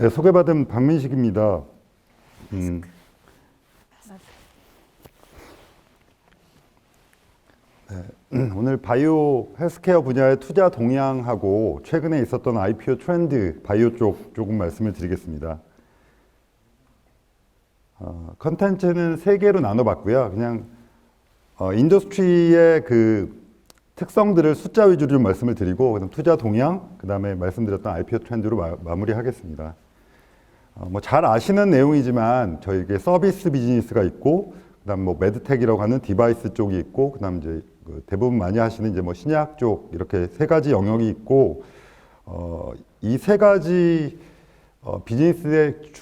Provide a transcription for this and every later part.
네, 소개받은 박민식입니다. 오늘 바이오 헬스케어 분야의 투자 동향하고 최근에 있었던 IPO 트렌드, 바이오 쪽 조금 말씀을 드리겠습니다. 컨텐츠는 세 개로 나눠봤고요. 그냥 인더스트리의 그 특성들을 숫자 위주로 좀 말씀을 드리고, 그다음 투자 동향, 그다음에 말씀드렸던 IPO 트렌드로 마무리하겠습니다. 뭐 잘 아시는 내용이지만 저희에게 서비스 비즈니스가 있고, 그다음 뭐 매드텍이라고 하는 디바이스 쪽이 있고, 그다음 이제 대부분 많이 하시는 이제 뭐 신약 쪽, 이렇게 세 가지 영역이 있고, 이 세 가지 비즈니스의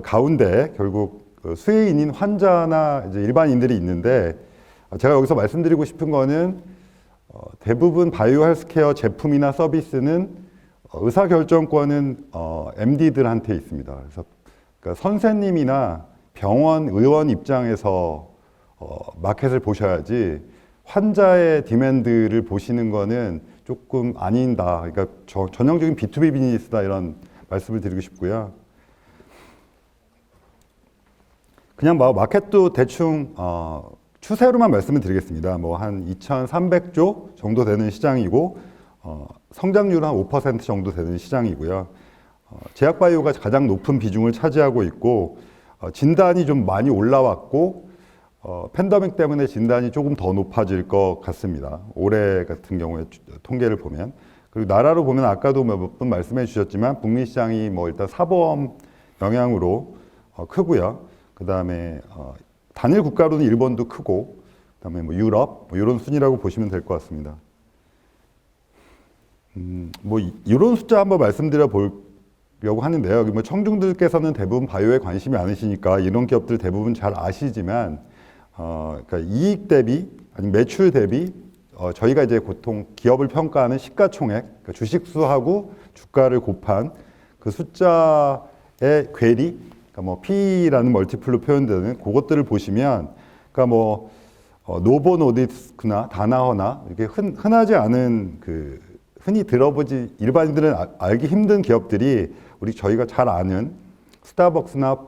가운데 결국 수혜인인 환자나 이제 일반인들이 있는데, 제가 여기서 말씀드리고 싶은 거는 대부분 바이오 헬스케어 제품이나 서비스는 의사결정권은 MD들한테 있습니다. 그래서 그러니까 선생님이나 병원, 의원 입장에서 마켓을 보셔야지 환자의 디맨드를 보시는 거는 조금 아닌다. 그러니까 전형적인 B2B 비즈니스다, 이런 말씀을 드리고 싶고요. 그냥 뭐 마켓도 대충 추세로만 말씀을 드리겠습니다. 뭐 한 2,300조 정도 되는 시장이고, 성장률은 한 5% 정도 되는 시장이고요. 제약바이오가 가장 높은 비중을 차지하고 있고, 진단이 좀 많이 올라왔고, 팬데믹 때문에 진단이 조금 더 높아질 것 같습니다. 올해 같은 경우에 통계를 보면. 그리고 나라로 보면 아까도 몇 번 말씀해 주셨지만 북미 시장이 뭐 일단 사보험 영향으로 크고요. 그 다음에 단일 국가로는 일본도 크고, 그 다음에 뭐 유럽, 뭐 이런 순위라고 보시면 될 것 같습니다. 뭐 이런 숫자 한번 말씀드려 보려고 하는데요. 여기 뭐 청중들께서는 대부분 바이오에 관심이 많으시니까 이런 기업들 대부분 잘 아시지만, 그러니까 이익 대비 아니면 매출 대비 저희가 이제 보통 기업을 평가하는 시가총액, 그러니까 주식수하고 주가를 곱한 그 숫자의 괴리, 그러니까 뭐 P라는 멀티플로 표현되는 그것들을 보시면, 그러니까 뭐 노보 노디스크나 다나허나 이렇게 흔하지 않은 그 흔히 들어보지 일반인들은 알기 힘든 기업들이 저희가 잘 아는 스타벅스나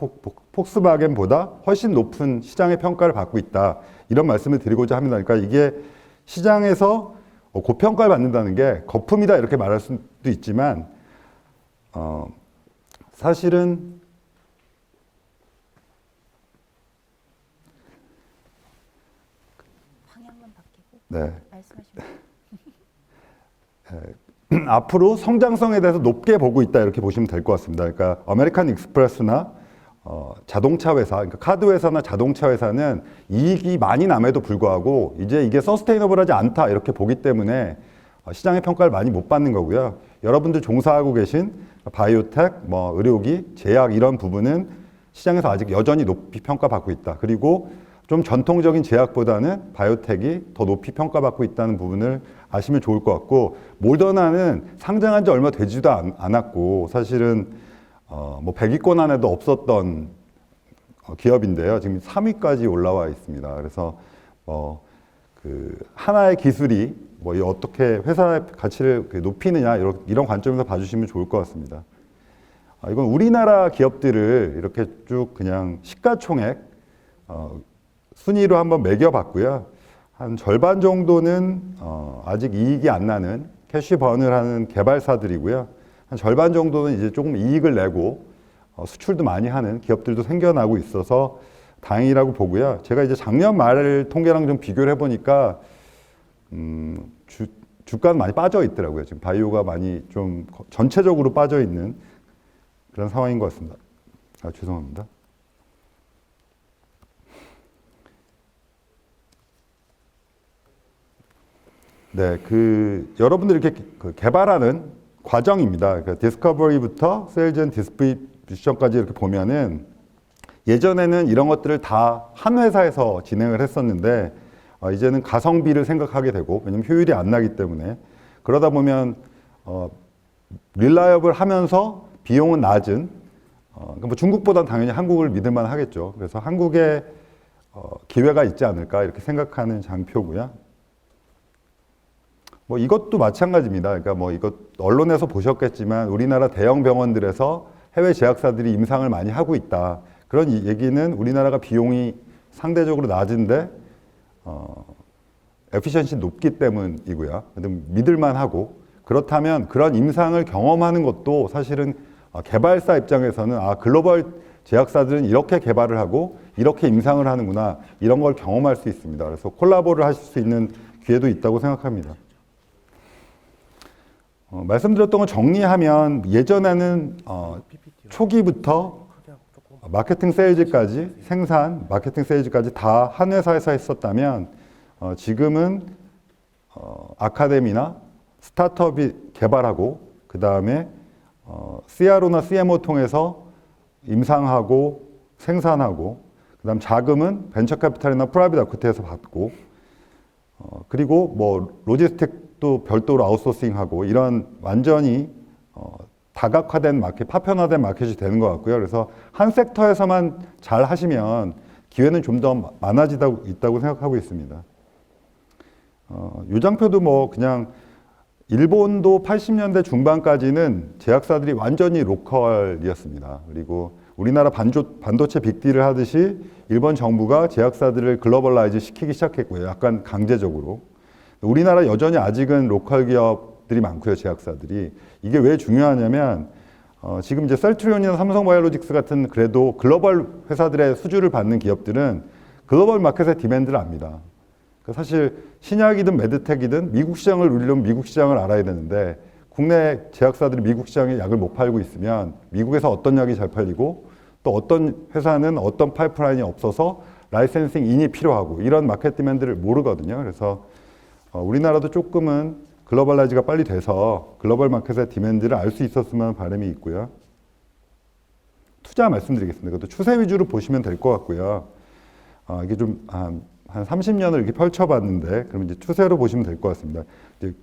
폭스바겐보다 훨씬 높은 시장의 평가를 받고 있다, 이런 말씀을 드리고자 합니다. 그러니까 이게 시장에서 고평가를 받는다는 게 거품이다 이렇게 말할 수도 있지만, 사실은 방향만 바뀌고 네. 말씀하시면 앞으로 성장성에 대해서 높게 보고 있다, 이렇게 보시면 될 것 같습니다. 그러니까 아메리칸 익스프레스나 자동차 회사, 그러니까 카드 회사나 자동차 회사는 이익이 많이 남에도 불구하고 이제 이게 서스테이너블하지 않다, 이렇게 보기 때문에 시장의 평가를 많이 못 받는 거고요. 여러분들 종사하고 계신 바이오텍, 뭐 의료기, 제약 이런 부분은 시장에서 아직 여전히 높이 평가받고 있다. 그리고 좀 전통적인 제약보다는 바이오텍이 더 높이 평가받고 있다는 부분을 아시면 좋을 것 같고, 모더나는 상장한 지 얼마 되지도 않았고 사실은 뭐 100위권 안에도 없었던 기업인데요. 지금 3위까지 올라와 있습니다. 그래서 그 하나의 기술이 뭐 어떻게 회사의 가치를 높이느냐, 이런 관점에서 봐주시면 좋을 것 같습니다. 이건 우리나라 기업들을 이렇게 쭉 그냥 시가총액 순위로 한번 매겨봤고요. 한 절반 정도는 아직 이익이 안 나는 캐시번을 하는 개발사들이고요. 한 절반 정도는 이제 조금 이익을 내고 수출도 많이 하는 기업들도 생겨나고 있어서 다행이라고 보고요. 제가 이제 작년 말 통계랑 좀 비교를 해보니까 주가는 많이 빠져 있더라고요. 지금 바이오가 많이 좀 전체적으로 빠져 있는 그런 상황인 것 같습니다. 죄송합니다. 네, 여러분들이 이렇게 개발하는 과정입니다. 그러니까 디스커버리부터 세일즈 앤 디스트리뷰션까지 이렇게 보면은, 예전에는 이런 것들을 다 한 회사에서 진행을 했었는데, 이제는 가성비를 생각하게 되고, 왜냐면 효율이 안 나기 때문에, 그러다 보면 릴라이어블 하면서 비용은 낮은, 그러니까 뭐 중국보다는 당연히 한국을 믿을만 하겠죠. 그래서 한국에 기회가 있지 않을까, 이렇게 생각하는 장표고요. 뭐 이것도 마찬가지입니다. 그러니까 뭐 이것 언론에서 보셨겠지만 우리나라 대형 병원들에서 해외 제약사들이 임상을 많이 하고 있다. 그런 얘기는 우리나라가 비용이 상대적으로 낮은데 에피션시 높기 때문이고요. 믿을만 하고, 그렇다면 그런 임상을 경험하는 것도 사실은 개발사 입장에서는 글로벌 제약사들은 이렇게 개발을 하고 이렇게 임상을 하는구나, 이런 걸 경험할 수 있습니다. 그래서 콜라보를 하실 수 있는 기회도 있다고 생각합니다. 말씀드렸던 거 정리하면, 예전에는 초기부터 마케팅 세일즈까지, 생산, 마케팅 세일즈까지 다 한 회사에서 했었다면, 지금은 아카데미나 스타트업이 개발하고, 그 다음에 CRO나 CMO 통해서 임상하고 생산하고, 그 다음 자금은 벤처캐피탈이나 프라이빗 에퀴티에서 받고, 그리고 뭐 로지스틱도 별도로 아웃소싱하고, 이런 완전히 다각화된 마켓, 파편화된 마켓이 되는 것 같고요. 그래서 한 섹터에서만 잘 하시면 기회는 좀 더 많아지고 있다고 생각하고 있습니다. 요장표도 뭐 그냥, 일본도 80년대 중반까지는 제약사들이 완전히 로컬이었습니다. 그리고 우리나라 반도체 빅딜을 하듯이 일본 정부가 제약사들을 글로벌라이즈 시키기 시작했고요. 약간 강제적으로. 우리나라 여전히 아직은 로컬 기업들이 많고요, 제약사들이. 이게 왜 중요하냐면, 지금 이제 셀트리온이나 삼성바이오로직스 같은 그래도 글로벌 회사들의 수주를 받는 기업들은 글로벌 마켓의 디맨드를 압니다. 사실 신약이든 메드텍이든 미국 시장을 누리려면 미국 시장을 알아야 되는데, 국내 제약사들이 미국 시장에 약을 못 팔고 있으면 미국에서 어떤 약이 잘 팔리고, 또 어떤 회사는 어떤 파이프라인이 없어서 라이센싱 인이 필요하고, 이런 마켓 디맨드를 모르거든요. 그래서 우리나라도 조금은 글로벌라이즈가 빨리 돼서 글로벌 마켓의 디맨드를 알 수 있었으면 바람이 있고요. 투자 말씀드리겠습니다. 이것도 추세 위주로 보시면 될 것 같고요. 이게 좀 한 30년을 이렇게 펼쳐봤는데, 그럼 이제 추세로 보시면 될 것 같습니다. 이제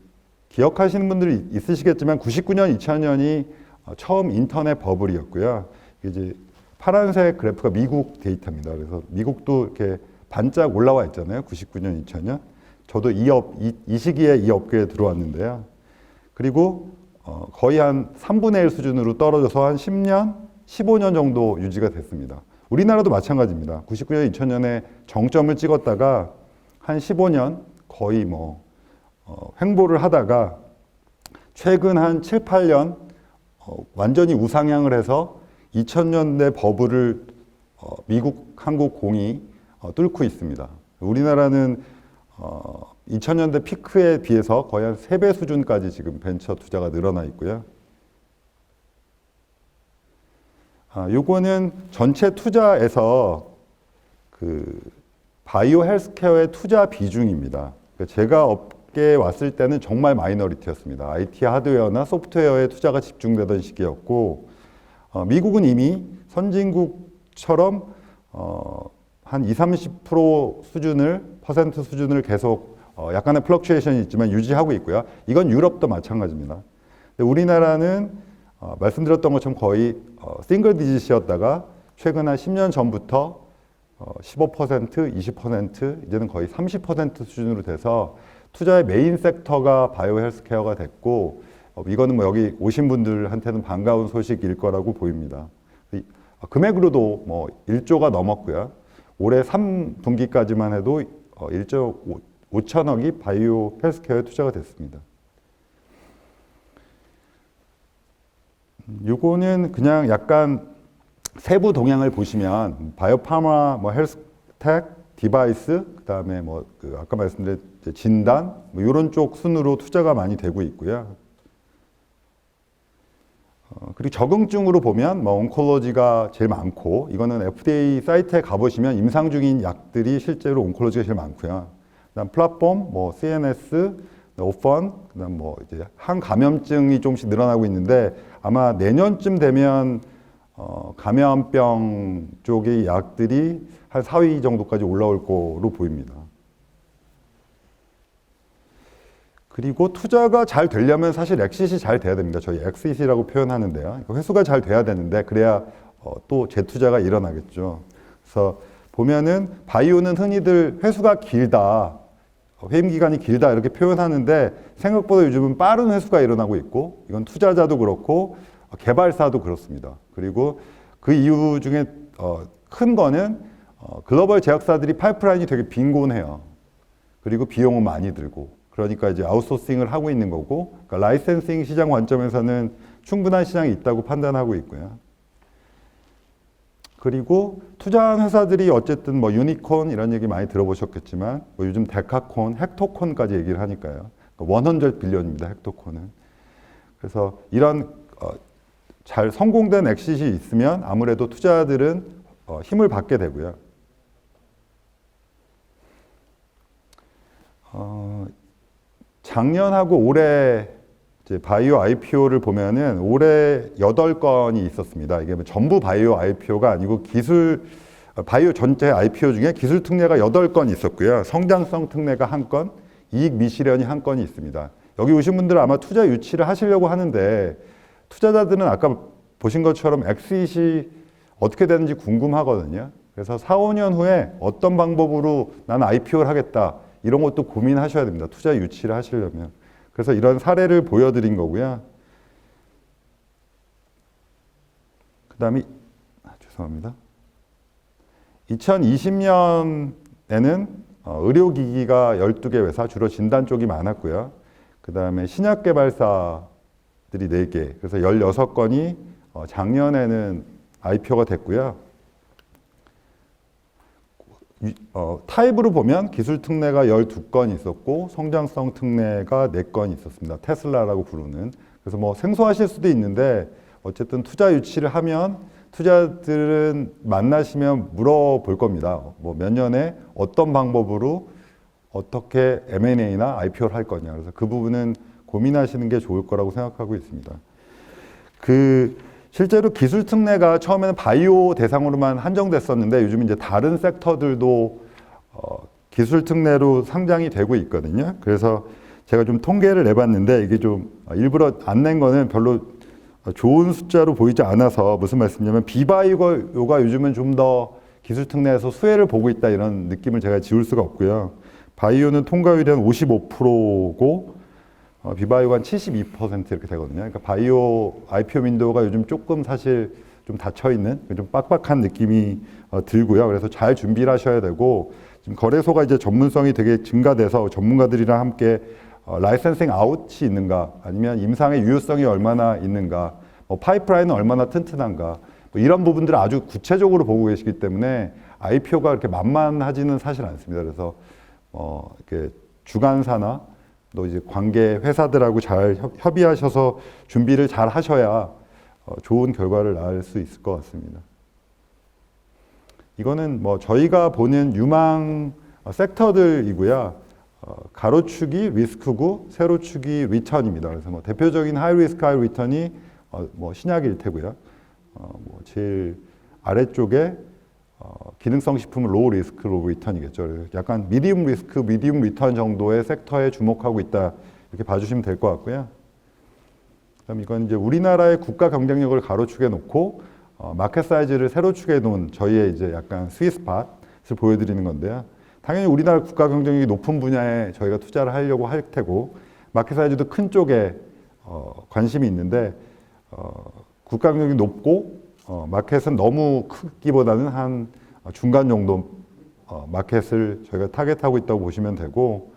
기억하시는 분들이 있으시겠지만 99년, 2000년이 처음 인터넷 버블이었고요. 이제 파란색 그래프가 미국 데이터입니다. 그래서 미국도 이렇게 반짝 올라와 있잖아요. 99년, 2000년. 저도 이 시기에 이 업계에 들어왔는데요. 그리고 거의 한 3분의 1 수준으로 떨어져서 한 10년, 15년 정도 유지가 됐습니다. 우리나라도 마찬가지입니다. 99년, 2000년에 정점을 찍었다가 한 15년 거의 횡보를 하다가 최근 한 7, 8년 완전히 우상향을 해서 2000년대 버블을 미국, 한국 공이 뚫고 있습니다. 우리나라는 2000년대 피크에 비해서 거의 한 3배 수준까지 지금 벤처 투자가 늘어나 있고요. 요거는 전체 투자에서 그 바이오 헬스케어의 투자 비중입니다. 제가 업계에 왔을 때는 정말 마이너리티였습니다. IT 하드웨어나 소프트웨어에 투자가 집중되던 시기였고, 미국은 이미 선진국처럼 한 20-30% 수준을, 퍼센트 수준을 계속 약간의 플럭추에이션이 있지만 유지하고 있고요. 이건 유럽도 마찬가지입니다. 근데 우리나라는 말씀드렸던 것처럼 거의 싱글 디짓이었다가 최근 한 10년 전부터 15%, 20%, 이제는 거의 30% 수준으로 돼서 투자의 메인 섹터가 바이오 헬스케어가 됐고, 이거는 뭐 여기 오신 분들한테는 반가운 소식일 거라고 보입니다. 금액으로도 1조가 넘었고요. 올해 3분기까지만 해도 1조 5천억이 바이오 헬스케어에 투자가 됐습니다. 요거는 그냥 약간 세부 동향을 보시면 바이오파마, 헬스텍, 디바이스, 그다음에 아까 말씀드린 진단, 이런 쪽 순으로 투자가 많이 되고 있고요. 그리고 적응증으로 보면 온콜로지가 제일 많고, 이거는 FDA 사이트에 가보시면 임상 중인 약들이 실제로 온콜로지가 제일 많고요. 그다음 플랫폼, CNS, 오펀, 그다음 이제 항감염증이 조금씩 늘어나고 있는데, 아마 내년쯤 되면 감염병 쪽의 약들이 한 4위 정도까지 올라올 거로 보입니다. 그리고 투자가 잘 되려면 사실 엑싯이 잘 돼야 됩니다. 저희 엑싯이라고 표현하는데요. 회수가 잘 돼야 되는데, 그래야 또 재투자가 일어나겠죠. 그래서 보면은 바이오는 흔히들 회수가 길다, 회임 기간이 길다 이렇게 표현하는데, 생각보다 요즘은 빠른 회수가 일어나고 있고, 이건 투자자도 그렇고 개발사도 그렇습니다. 그리고 그 이유 중에 큰 거는 글로벌 제약사들이 파이프라인이 되게 빈곤해요. 그리고 비용은 많이 들고. 그러니까 이제 아웃소싱을 하고 있는 거고, 그러니까 라이센싱 시장 관점에서는 충분한 시장이 있다고 판단하고 있고요. 그리고 투자한 회사들이 어쨌든 뭐 유니콘 이런 얘기 많이 들어보셨겠지만, 뭐 요즘 데카콘, 헥토콘까지 얘기를 하니까요. 100 빌리언입니다, 헥토콘은. 그래서 이런 잘 성공된 엑시트이 있으면 아무래도 투자자들은 힘을 받게 되고요. 작년하고 올해 이제 바이오 IPO를 보면은 올해 8건이 있었습니다. 이게 뭐 전부 바이오 IPO가 아니고 바이오 전체 IPO 중에 기술 특례가 8건 있었고요. 성장성 특례가 1건, 이익 미실현이 1건이 있습니다. 여기 오신 분들은 아마 투자 유치를 하시려고 하는데 투자자들은 아까 보신 것처럼 엑시트이 어떻게 되는지 궁금하거든요. 그래서 4, 5년 후에 어떤 방법으로 나는 IPO를 하겠다 이런 것도 고민하셔야 됩니다. 투자 유치를 하시려면. 그래서 이런 사례를 보여드린 거고요. 그 다음에 죄송합니다. 2020년에는 의료기기가 12개 회사, 주로 진단 쪽이 많았고요. 그 다음에 신약 개발사들이 4개, 그래서 16건이 작년에는 IPO가 됐고요. 타입으로 보면 기술 특례가 12건 있었고 성장성 특례가 4건 있었습니다. 테슬라라고 부르는. 그래서 뭐 생소하실 수도 있는데 어쨌든 투자 유치를 하면 투자들은 만나시면 물어볼 겁니다. 뭐 몇 년에 어떤 방법으로 어떻게 M&A나 IPO를 할 거냐. 그래서 그 부분은 고민하시는 게 좋을 거라고 생각하고 있습니다. 실제로 기술 특례가 처음에는 바이오 대상으로만 한정됐었는데 요즘 이제 다른 섹터들도 기술 특례로 상장이 되고 있거든요. 그래서 제가 좀 통계를 내봤는데 이게 좀 일부러 안 낸 거는 별로 좋은 숫자로 보이지 않아서 무슨 말씀이냐면 비바이오가 요즘은 좀 더 기술 특례에서 수혜를 보고 있다 이런 느낌을 제가 지울 수가 없고요. 바이오는 통과율이 한 55%고 비바이오가 한 72% 이렇게 되거든요. 그러니까 바이오 IPO 윈도우가 요즘 조금 사실 좀 닫혀있는 좀 빡빡한 느낌이 들고요. 그래서 잘 준비를 하셔야 되고 지금 거래소가 이제 전문성이 되게 증가돼서 전문가들이랑 함께 라이센싱 아웃이 있는가 아니면 임상의 유효성이 얼마나 있는가 뭐 파이프라인은 얼마나 튼튼한가 뭐 이런 부분들을 아주 구체적으로 보고 계시기 때문에 IPO가 그렇게 만만하지는 사실 않습니다. 그래서 이렇게 주관사나 또 이제 관계 회사들하고 잘 협의하셔서 준비를 잘 하셔야 좋은 결과를 낳을 수 있을 것 같습니다. 이거는 뭐 저희가 보는 유망 섹터들이고요. 가로축이 리스크고 세로축이 리턴입니다. 그래서 뭐 대표적인 하이 리스크 하이 리턴이 뭐 신약일 테고요. 뭐 제일 아래쪽에 기능성 식품은 로우 리스크 로우 리턴이겠죠. 그래서 약간 미디움 리스크 미디움 리턴 정도의 섹터에 주목하고 있다 이렇게 봐주시면 될 것 같고요. 그다음 이건 이제 우리나라의 국가 경쟁력을 가로축에 놓고 마켓 사이즈를 세로축에 놓은 저희의 이제 약간 스윗스팟을 보여드리는 건데요. 당연히 우리나라 국가 경쟁력이 높은 분야에 저희가 투자를 하려고 할 테고 마켓 사이즈도 큰 쪽에 관심이 있는데 국가 경쟁력이 높고 마켓은 너무 크기보다는 한 중간 정도 마켓을 저희가 타겟하고 있다고 보시면 되고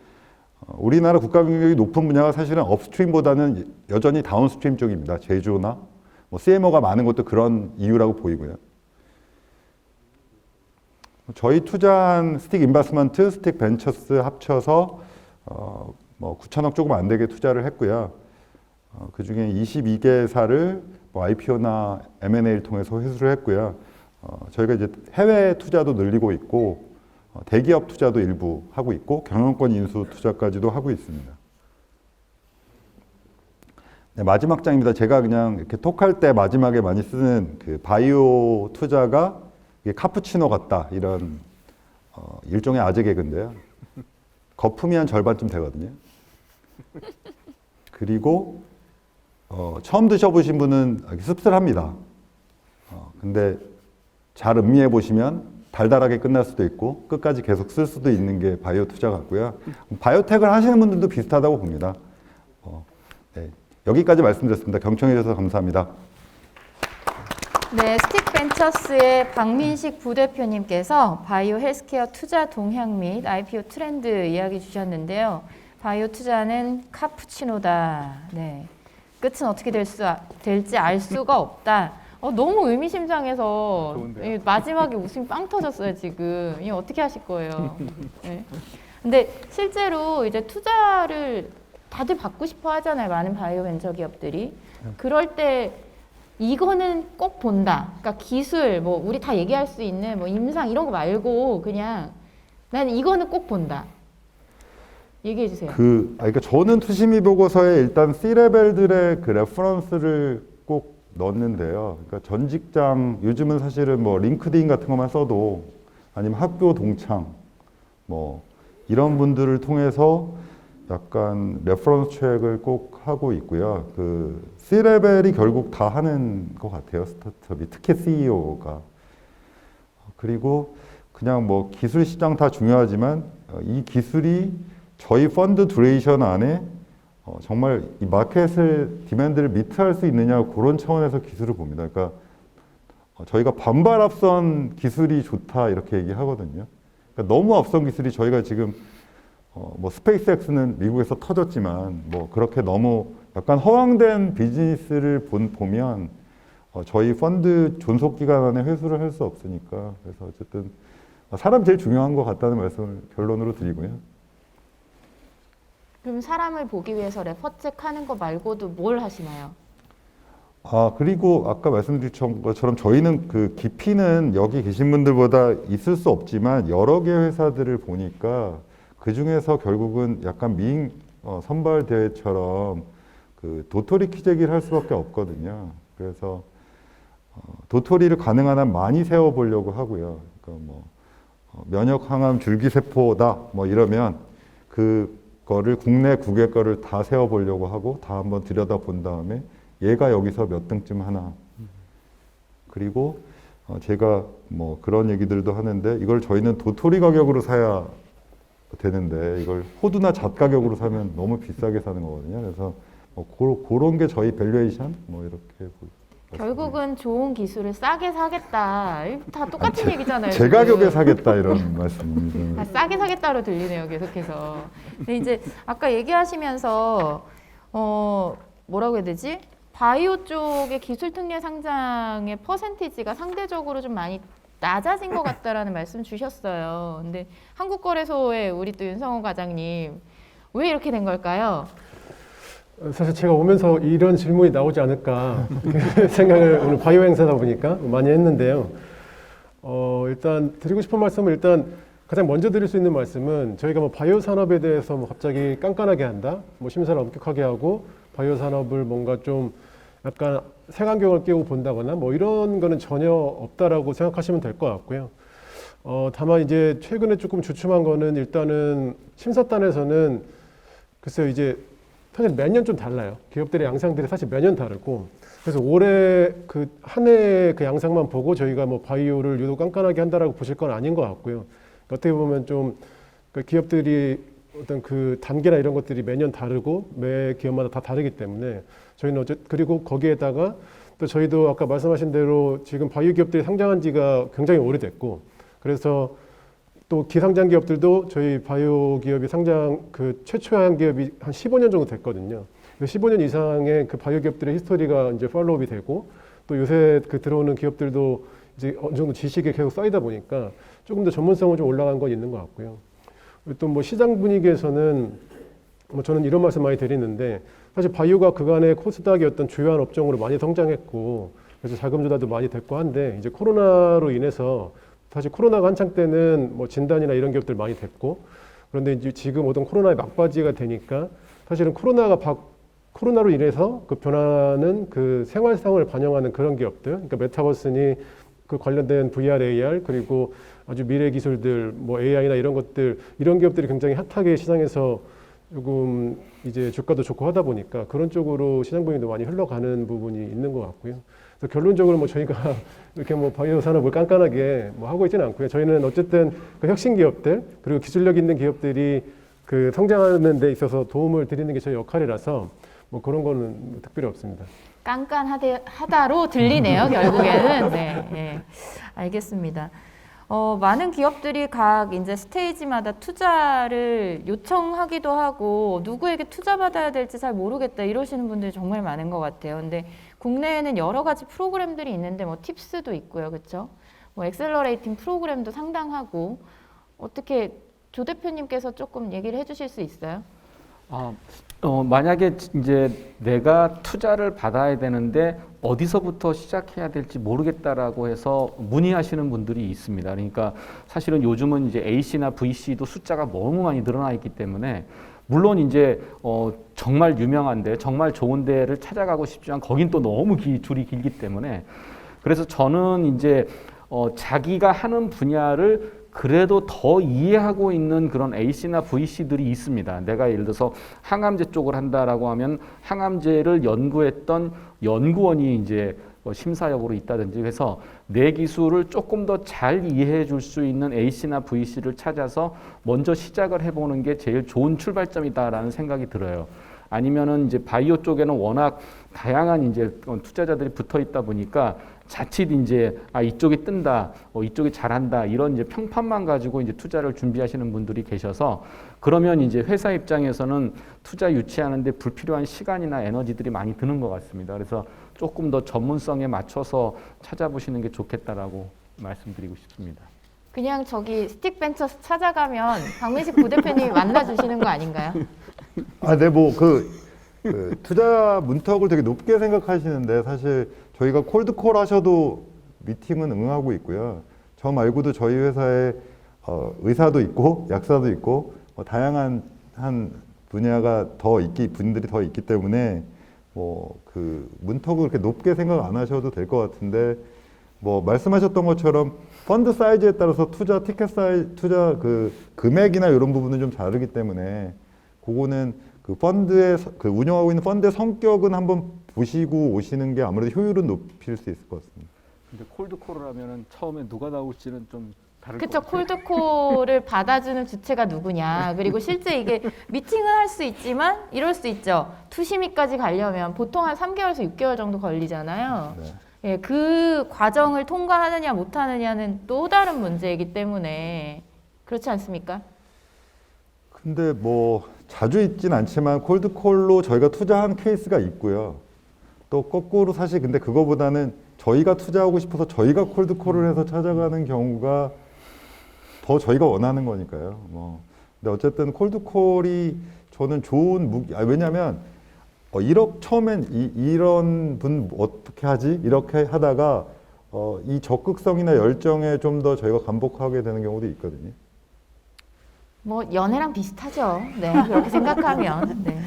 우리나라 국가 경쟁력이 높은 분야가 사실은 업스트림보다는 여전히 다운스트림 쪽입니다. 제조나 뭐 CMO가 많은 것도 그런 이유라고 보이고요. 저희 투자한 스틱 인베스트먼트, 스틱 벤처스 합쳐서 뭐 9천억 조금 안 되게 투자를 했고요. 그 중에 22개사를 뭐 IPO나 M&A를 통해서 회수를 했고요. 저희가 이제 해외 투자도 늘리고 있고 대기업 투자도 일부 하고 있고 경영권 인수 투자까지도 하고 있습니다. 네, 마지막 장입니다. 제가 그냥 이렇게 톡할 때 마지막에 많이 쓰는 그 바이오 투자가 이게 카푸치노 같다 이런 일종의 아재 개그인데요. 거품이 한 절반쯤 되거든요. 그리고 처음 드셔보신 분은 씁쓸합니다. 근데 잘 음미해 보시면 달달하게 끝날 수도 있고 끝까지 계속 쓸 수도 있는 게 바이오 투자 같고요. 바이오텍을 하시는 분들도 비슷하다고 봅니다. 네, 여기까지 말씀드렸습니다. 경청해 주셔서 감사합니다. 네, 스틱벤처스의 박민식 부대표님께서 바이오 헬스케어 투자 동향 및 IPO 트렌드 이야기 주셨는데요. 바이오 투자는 카푸치노다. 네, 끝은 어떻게 될지 알 수가 없다. 너무 의미심장해서 좋은데요? 마지막에 웃음이 빵 터졌어요, 지금. 이 어떻게 하실 거예요? 네. 근데 실제로 이제 투자를 다들 받고 싶어 하잖아요. 많은 바이오 벤처 기업들이. 그럴 때 이거는 꼭 본다. 그러니까 기술, 뭐 우리 다 얘기할 수 있는 뭐 임상 이런 거 말고 그냥 나는 이거는 꼭 본다. 얘기해 주세요. 그러니까 저는 투심이 보고서에 일단 C 레벨들의 그 레퍼런스를 꼭 넣는데요. 그러니까 전 직장 요즘은 사실은 뭐 링크드인 같은 것만 써도 아니면 학교 동창 뭐 이런 분들을 통해서 약간 레퍼런스 체크를 꼭 하고 있고요. 그 C-레벨이 결국 다 하는 것 같아요. 스타트업이 특히 CEO가. 그리고 그냥 뭐 기술 시장 다 중요하지만 이 기술이 저희 펀드 듀레이션 안에 정말 이 마켓을 디맨드를 미트할 수 있느냐 그런 차원에서 기술을 봅니다. 그러니까 저희가 반발 앞선 기술이 좋다 이렇게 얘기하거든요. 그러니까 너무 앞선 기술이 저희가 지금 뭐 스페이스X는 미국에서 터졌지만 뭐 그렇게 너무 약간 허황된 비즈니스를 보면 저희 펀드 존속 기간 안에 회수를 할 수 없으니까 그래서 어쨌든 사람 제일 중요한 것 같다는 말씀을 결론으로 드리고요. 그럼 사람을 보기 위해서 레퍼책 하는 거 말고도 뭘 하시나요? 그리고 아까 말씀드린 것처럼 저희는 그 깊이는 여기 계신 분들보다 있을 수 없지만 여러 개 회사들을 보니까 그 중에서 결국은 약간 미인 선발 대회처럼 그 도토리 키재기를 할 수밖에 없거든요. 그래서 도토리를 가능한 한 많이 세워보려고 하고요. 그러니까 뭐 면역 항암 줄기세포다 뭐 이러면 그거를 국내 9개 거를 다 세워보려고 하고 다 한번 들여다 본 다음에 얘가 여기서 몇 등쯤 하나. 그리고 제가 뭐 그런 얘기들도 하는데 이걸 저희는 도토리 가격으로 사야 되는데 이걸 호두나 잣 가격으로 사면 너무 비싸게 사는 거거든요. 그래서 그런 게 저희 밸류에이션 뭐 이렇게 결국은 좋은 기술을 싸게 사겠다. 다 똑같은 얘기잖아요. 제 지금. 가격에 사겠다 이런 말씀입니다. 싸게 사겠다로 들리네요, 계속해서. 근데 이제 아까 얘기하시면서 뭐라고 해야 되지? 바이오 쪽의 기술 특례 상장의 퍼센티지가 상대적으로 좀 많이 낮아진 것 같다라는 말씀 주셨어요. 근데 한국거래소의 우리 또 윤성호 과장님 왜 이렇게 된 걸까요? 사실 제가 오면서 이런 질문이 나오지 않을까 생각을 오늘 바이오 행사다 보니까 많이 했는데요. 일단 드리고 싶은 말씀은 일단 가장 먼저 드릴 수 있는 말씀은 저희가 뭐 바이오 산업에 대해서 뭐 갑자기 깐깐하게 한다, 뭐 심사를 엄격하게 하고 바이오 산업을 뭔가 좀 약간 색안경을 끼고 본다거나 뭐 이런 거는 전혀 없다라고 생각하시면 될 것 같고요. 다만 이제 최근에 조금 주춤한 거는 일단은 심사단에서는 글쎄요 이제 사실 매년 좀 달라요. 기업들의 양상들이 사실 매년 다르고 그래서 올해 그 한 해 그 양상만 보고 저희가 뭐 바이오를 유독 깐깐하게 한다라고 보실 건 아닌 것 같고요. 어떻게 보면 좀 그 기업들이 어떤 그 단계나 이런 것들이 매년 다르고 매 기업마다 다 다르기 때문에 저희는 그리고 거기에다가 또 저희도 아까 말씀하신 대로 지금 바이오 기업들이 상장한 지가 굉장히 오래됐고 그래서 또 기상장 기업들도 저희 바이오 기업이 상장 그 최초한 기업이 한 15년 정도 됐거든요. 15년 이상의 그 바이오 기업들의 히스토리가 이제 팔로우업이 되고 또 요새 그 들어오는 기업들도 이제 어느 정도 지식이 계속 쌓이다 보니까 조금 더 전문성은 좀 올라간 건 있는 것 같고요. 또 뭐 시장 분위기에서는 뭐 저는 이런 말씀 많이 드리는데 사실 바이오가 그간의 코스닥의 어떤 주요한 업종으로 많이 성장했고 그래서 자금 조달도 많이 됐고 한데 이제 코로나로 인해서 사실 코로나가 한창 때는 뭐 진단이나 이런 기업들 많이 됐고 그런데 이제 지금 오던 코로나의 막바지가 되니까 사실은 코로나로 인해서 그 변화는 그 생활상을 반영하는 그런 기업들, 그러니까 메타버스니 그 관련된 VR, AR 그리고 아주 미래 기술들, 뭐 AI나 이런 것들 이런 기업들이 굉장히 핫하게 시장에서 조금 이제 주가도 좋고 하다 보니까 그런 쪽으로 시장 분위기도 많이 흘러가는 부분이 있는 것 같고요. 그래서 결론적으로 뭐 저희가 이렇게 뭐 바이오 산업을 깐깐하게 뭐 하고 있지는 않고요. 저희는 어쨌든 그 혁신 기업들 그리고 기술력 있는 기업들이 그 성장하는 데 있어서 도움을 드리는 게 저희 역할이라서 뭐 그런 거는 특별히 없습니다. 깐깐하다로 들리네요, 결국에는. 네, 네. 알겠습니다. 많은 기업들이 각 이제 스테이지마다 투자를 요청하기도 하고 누구에게 투자 받아야 될지 잘 모르겠다 이러시는 분들이 정말 많은 것 같아요. 근데 국내에는 여러 가지 프로그램들이 있는데 뭐 팁스도 있고요, 그렇죠? 뭐 엑셀러레이팅 프로그램도 상당하고 어떻게 조 대표님께서 조금 얘기를 해주실 수 있어요? 만약에 이제 내가 투자를 받아야 되는데 어디서부터 시작해야 될지 모르겠다라고 해서 문의하시는 분들이 있습니다. 그러니까 사실은 요즘은 이제 A씨나 VC도 숫자가 너무 많이 늘어나 있기 때문에 물론 이제 정말 유명한데 정말 좋은 데를 찾아가고 싶지만 거긴 또 너무 줄이 길기 때문에 그래서 저는 이제 자기가 하는 분야를 그래도 더 이해하고 있는 그런 A씨나 VC들이 있습니다. 내가 예를 들어서 항암제 쪽을 한다라고 하면 항암제를 연구했던 연구원이 이제 심사역으로 있다든지 해서 내 기술을 조금 더 잘 이해해 줄 수 있는 A씨나 VC를 찾아서 먼저 시작을 해보는 게 제일 좋은 출발점이다라는 생각이 들어요. 아니면은 이제 바이오 쪽에는 워낙 다양한 이제 투자자들이 붙어 있다 보니까 자칫 이제 이쪽이 뜬다, 이쪽이 잘한다 이런 이제 평판만 가지고 이제 투자를 준비하시는 분들이 계셔서 그러면 이제 회사 입장에서는 투자 유치하는데 불필요한 시간이나 에너지들이 많이 드는 것 같습니다. 그래서 조금 더 전문성에 맞춰서 찾아보시는 게 좋겠다라고 말씀드리고 싶습니다. 그냥 저기 스틱벤처스 찾아가면 박민식 부대표님이 만나주시는 거 아닌가요? 네, 그 투자 문턱을 되게 높게 생각하시는데 사실 저희가 콜드콜 하셔도 미팅은 응하고 있고요. 저 말고도 저희 회사에 의사도 있고 약사도 있고 다양한 분야가 분들이 더 있기 때문에 그 문턱을 그렇게 높게 생각 안 하셔도 될 것 같은데 말씀하셨던 것처럼 펀드 사이즈에 따라서 투자 티켓 사이즈, 투자 그 금액이나 이런 부분은 좀 다르기 때문에 그거는 그 펀드의 그 운영하고 있는 펀드의 성격은 한번 보시고 오시는 게 아무래도 효율은 높일 수 있을 것 같습니다. 근데 콜드콜을 하면은 처음에 누가 나올지는 좀 다를 것 그쵸, 같아요. 콜드콜을 받아주는 주체가 누구냐. 그리고 실제 이게 미팅은 할 수 있지만 이럴 수 있죠. 투심이까지 가려면 보통 한 3개월에서 6개월 정도 걸리잖아요. 네. 예, 그 과정을 통과하느냐 못하느냐는 또 다른 문제이기 때문에 그렇지 않습니까? 근데 자주 있진 않지만 콜드콜로 저희가 투자한 케이스가 있고요. 또 거꾸로 사실 근데 그거보다는 저희가 투자하고 싶어서 저희가 콜드콜을 해서 찾아가는 경우가 더 저희가 원하는 거니까요. 근데 어쨌든 콜드콜이 저는 좋은 왜냐면 처음엔 이런 분 어떻게 하지? 이렇게 하다가 이 적극성이나 열정에 좀 더 저희가 감복하게 되는 경우도 있거든요. 연애랑 비슷하죠. 네, 그렇게 생각하면. 네.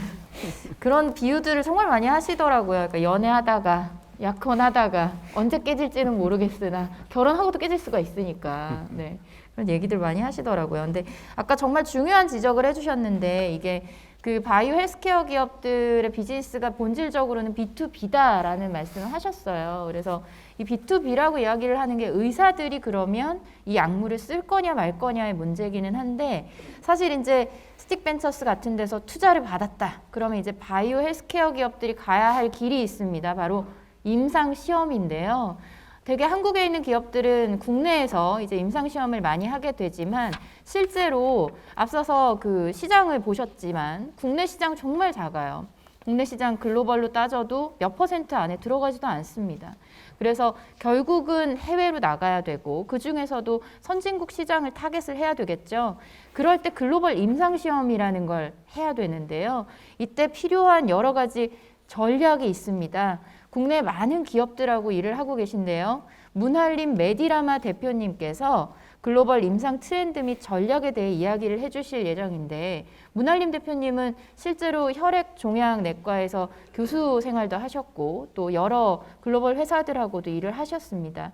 그런 비유들을 정말 많이 하시더라고요. 그러니까 연애하다가, 약혼하다가, 언제 깨질지는 모르겠으나, 결혼하고도 깨질 수가 있으니까. 네. 그런 얘기들 많이 하시더라고요. 근데 아까 정말 중요한 지적을 해주셨는데, 이게 그 바이오 헬스케어 기업들의 비즈니스가 본질적으로는 B2B다라는 말씀을 하셨어요. 그래서 이 B2B라고 이야기를 하는 게 의사들이 그러면 이 약물을 쓸 거냐 말 거냐의 문제기는 한데 사실 이제 스틱벤처스 같은 데서 투자를 받았다. 그러면 이제 바이오 헬스케어 기업들이 가야 할 길이 있습니다. 바로 임상 시험인데요. 되게 한국에 있는 기업들은 국내에서 이제 임상 시험을 많이 하게 되지만 실제로 앞서서 그 시장을 보셨지만 국내 시장 정말 작아요. 국내 시장 글로벌로 따져도 몇 % 안에 들어가지도 않습니다. 그래서 결국은 해외로 나가야 되고 그 중에서도 선진국 시장을 타겟을 해야 되겠죠. 그럴 때 글로벌 임상시험이라는 걸 해야 되는데요. 이때 필요한 여러 가지 전략이 있습니다. 국내 많은 기업들하고 일을 하고 계신데요. 문할림 메디라마 대표님께서 글로벌 임상 트렌드 및 전략에 대해 이야기를 해주실 예정인데 문할림 대표님은 실제로 혈액종양내과에서 교수 생활도 하셨고 또 여러 글로벌 회사들하고도 일을 하셨습니다.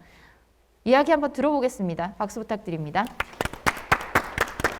이야기 한번 들어보겠습니다. 박수 부탁드립니다.